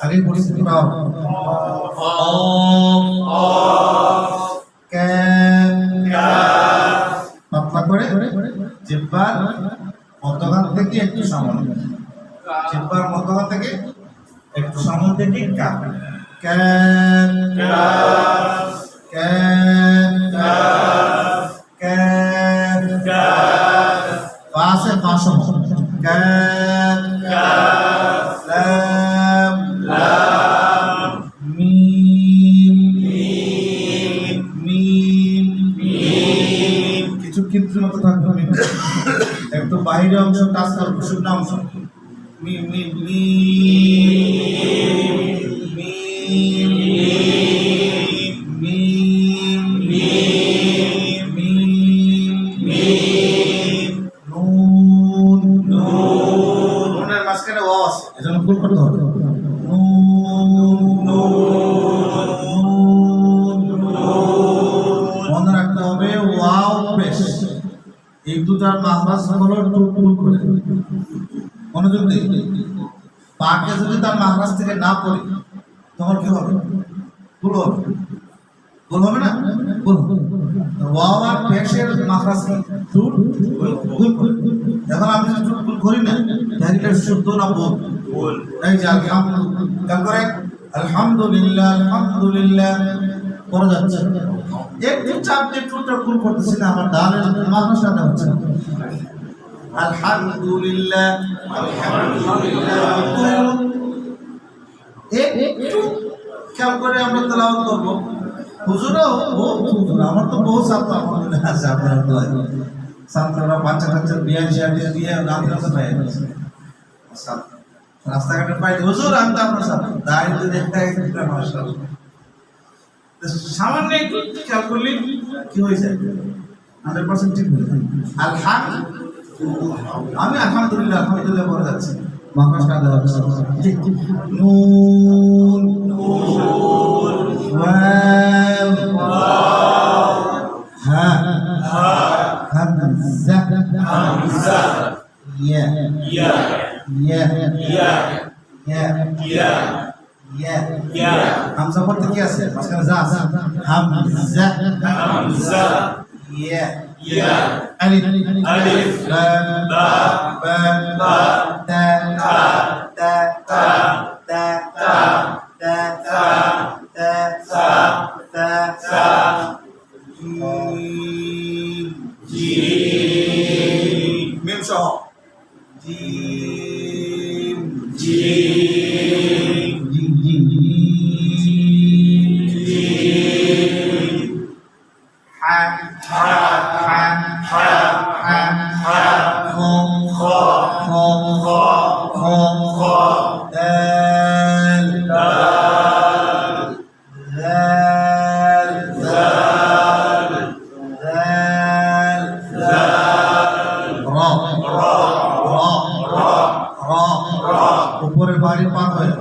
[SPEAKER 1] আগে পরিস্থিতি পাতলা করে জিহ্বার মধ্যখান থেকে একটু সামনে, জিহ্বার মধ্যখান থেকে একটু সামনে থেকে কাপ পাশে পাশে কিছু কিন্তু মতো থাকবে, একটু বাইরে অংশ টাচ করবে, শুকনো অংশ মি মি মি মি মিম নুন নুনের মাঝখানে ওয়াও আছে এজন্য ফুল করতে হবে মনে রাখতে হবে ওয়াও পেশ এই দুটার মাখরাজ হলো টুল করে মনোযোগ দিন পাকে যদি তার মাখরাজ থেকে না পড়ি তখন কি হবে ভুল হবে ভুল হবে না ভুল ওয়াও আর পেশের মাখরাজ কি টুল ভুল এখন আমি যদি টুল করি না তাহলে এটা শুদ্ধ না ভুল এই যে আলহামদুলিল্লাহ করে আলহামদুলিল্লাহ আলহামদুলিল্লাহ পড়া যাচ্ছে একটু চাপ দিয়ে টুলটা ভুল করতেছি না আমার দালের মাখরাজটা না হচ্ছে আলহামদুলিল্লাহ একটু খেয়াল করে আমরা তেলাওয়াত করবো হুজুরাও হুজুর আমার তো বহু ছাত্র আলহামদুলিল্লাহ আছে আপনার দোয়ায় ছাত্ররা বাচ্চা কাচ্চা বিয়ে দিয়ে রাস্তা পাই রাস্তাঘাটে পাই হুজুর আমি তো আপনার সাথে দাঁড়িয়ে যদি একটা সামান্য একটু খেয়াল করলে কি হয়ে যায় 100% ঠিক হয়ে যায় আমি আলহামদুলিল্লাহ পড়ে যাচ্ছি মাখরাজ কাঁদা হচ্ছে নুন ওয়াও হা হামজা ইয়া হামজা পড়তে কি আছে মাঝখানে যা আছে হামজা ইয়া ألف ميم شهر উপরের বাড়ির পার হয়ে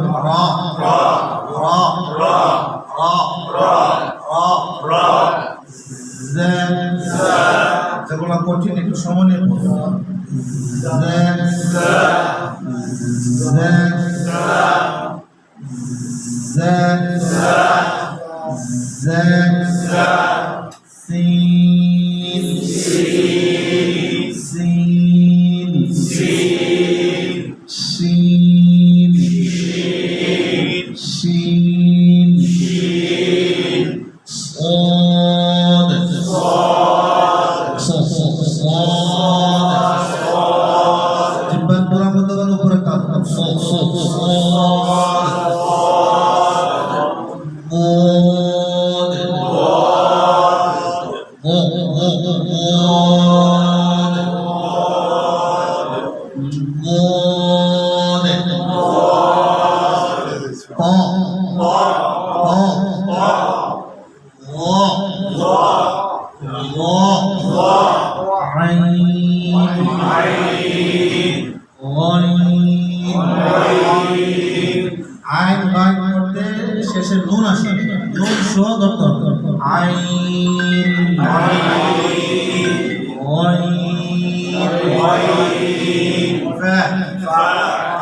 [SPEAKER 1] যেগুলো কঠিন একটু সময় নিয়ে আইন বাইন করতে শেষে নুন আসে নুন সহ ধরতে হবে আইন ফা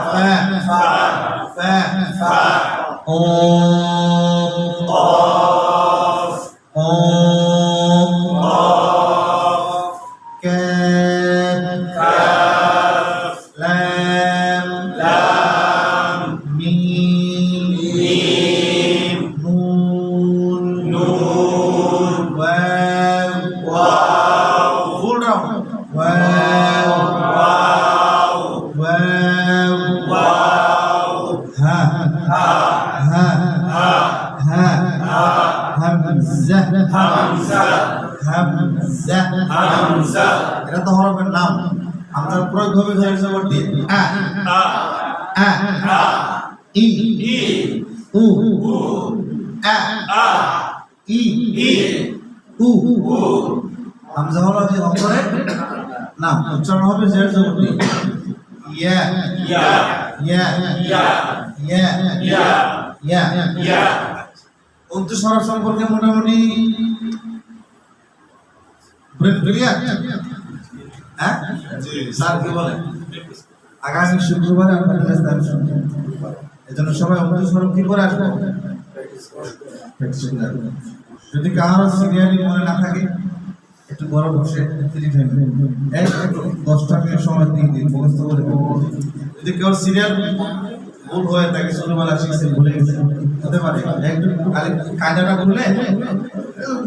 [SPEAKER 1] ফা ফা ফা ও এটা তো হরফের নাম আমরা প্রয়োগ হবে জবর দিয়ে ই উ আ ই উ হামজা হলো যে অক্ষরে না উচ্চারণ হবে জের জবর দিয়ে ইয়া ইয়া ইয়া ইয়া ইয়া ইয়া ইয়া অন্তঃস্বর সম্পর্কে মোটামুটি ক্লিয়ার হ্যাঁ স্যার কি বলেন আগামী শুক্রবারে আপনাদের কাছে আমি শুনবো এজন্য সবাই অন্তঃস্বর কি করে আসবো যদি কারো সিরিয়ালি মনে না থাকে একটু বড় বসে ফ্রি টাইম একটু 10টা মিনিট সময় দিয়ে দিন মুখস্থ করে যদি কেউ সিরিয়াল ভুল হয়ে থাকে ছোটবেলা শিখছে ভুলে গেছে হতে পারে একটু খালি কায়দাটা খুলে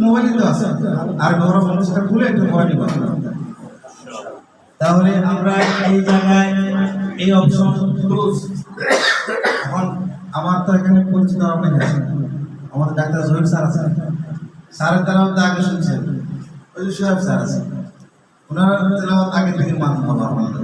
[SPEAKER 1] মোবাইলে তো আছে আর বড় মানুষটা খুলে একটু পড়া নিবা তাহলে আমরা এই জায়গায় এই অপশন এখন আমার তো এখানে পরিচিত অনেক আছে আমাদের ডাক্তার জহির স্যার আছে স্যারের দ্বারাও তো আগে শুনছেন ওই সোহেব স্যার আছে ওনারা তেলাওয়াত আগে থেকে মানতে হবে আমাদের